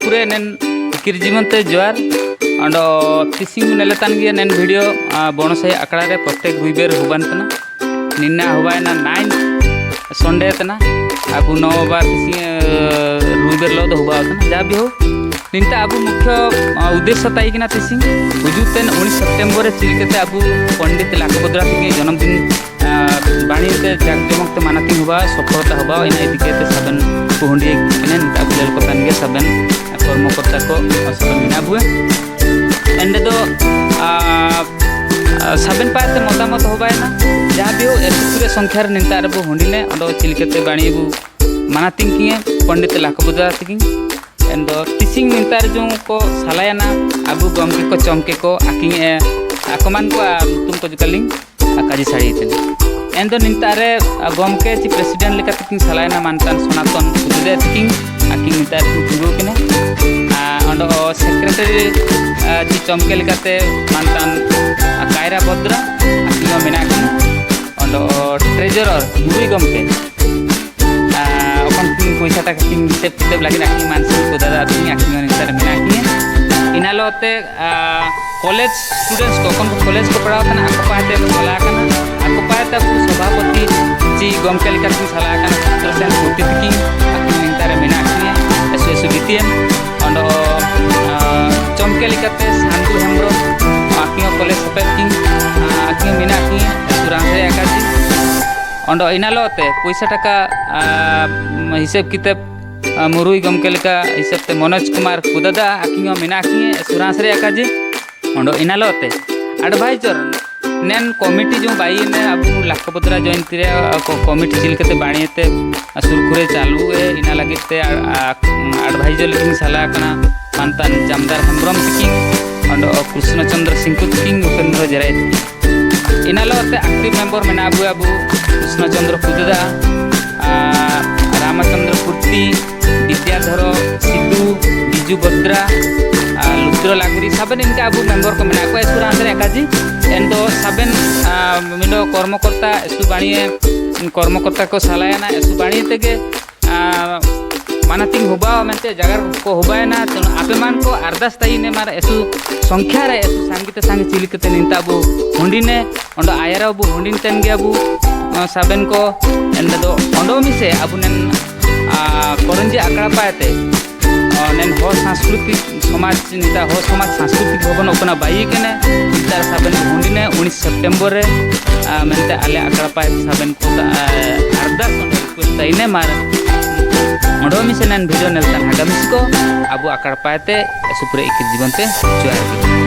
सुरपुरे नेन इकिर जीवनते जोर अंड तिसिंग नेलेतान गे नेन वीडियो बोनसाई आकड़ा रे प्रत्येक रुइबेर हुबान तना निन्ना हुबायना 9 संडे तना आबु 9 बार तिसिंग रुइबेर लो दो हुबावतना जा भी हो निंता आबु मुख्य उद्देश्य ताई किना तिसिंग हुजुतेन 19 सितंबर रे चिलकेते आबु पंडित लाखबद्रा के जन्मदिन बाणीते जाकजमकते मानाती हुआ सफलता हुआ इन इदिकेते सबन कुहुंडी नेन ताबुल को तनगे सबन कर्मकर्ता को सबन मिना बुए एंडे दो सबन पाते मतामत होबायना जहाँ भी हो एसुरे संख्या रे निंता आबु हुंडीने अंडो चिलकेते बाणी बु मानाती किए पंडित लाखबद्रा तिकिंग एंड तिसिंग निंतार जो को सालायना आबु गमके को चमके को आकिंगे आकमान को तुमको जुकलिंग काजी साड़ी तेन एंड निंतारे गमके ची प्रेसिडेंट लेका तिकिंग सालायना मानतान सनातन उदे तिकिंग आकिंग निंतार जुगो किने अंडो सेक्रेटरी ची चमके लेकाते मानतान कायरा भद्रा आकिंग मेना अंडो ट्रेजरर मुरुई गमके पैसा टाका हिसेब लगे आखिंग मानसिक को दादा आखिंग निंतार मेना आखिंग इनालोते कॉलेज स्टूडेंट्स को कॉलेज को पढ़ाओ तना आको पाते सलाह कना आको पाते सभापति जी गमके लेका सलाह कना चंद्रसेन फुर्ती तिकिंग आखिंग निंतार मेना आखिंग एसो एसो बितियन अंडो चमके लेकाते शांतु हेम्ब्रो आखिंग कॉलेज सपेकिंग आखिंग मेना आखिंग सुरांसे एकाजी अंडो इनालोते पैसा टाका हिसाब किताब मुरुई गमके लेका हिसाब ते मनोज कुमार कुदादा आखिंग मेना आखिंग सुरांस रे एकाजी अंडो इनालोते एडवाइजर नेन कमिटी जो बाई ने अब लाखबद्रा जयंती रे कमिटी चिलकेते बाणीते सुरखुरे चालू ए इना लगिते एडवाइजर लिखिंग सलाह कना मानतान जामदार हेम्ब्रम तिकिंग अंडो कृष्णचंद्र सिंह तिकिंग उपेंद्र जराय इनालोते एक्टिव मेंबर मेना अबु कृष्णचंद्र कुदादा रामचंद्र फुर्ती विद्याधर सिद्धू बिजू बद्रा लुद्र लागरी सबन इनका अबु मेंबर को मेना को एसुरांस रे एकाजी एंदो सबन मिंडो कर्मकर्ता एसु बाणीए कर्मकर्ता को सालायना एसु बाणी तेगे मानातिंग हुबा मेंते जगर को हुबायना तो आपे मान को अरदास ताई ने मार एसु संख्या रे एसु संगीत संग चिलिकते निंता अबु हुंडीने अंडो आयरा अबु हुंडीन तेन गे अबु सबन को एंड दो अंडो मिसे अबु नेन करंजी आकड़ा पाते नेन हो सांस्कृतिक समाज निता हो समाज सांस्कृतिक भवन ओकना बाई केने निता सबन हुंडीने 19 सितंबर रे मेनते आले आकड़ा पाए सबन को अरदास को ताइने मार अंडो मिसे नेन वीडियो नेलतान हाडमिस को अबु आकड़ा पाते सुपुरे एक जीवनते जुआर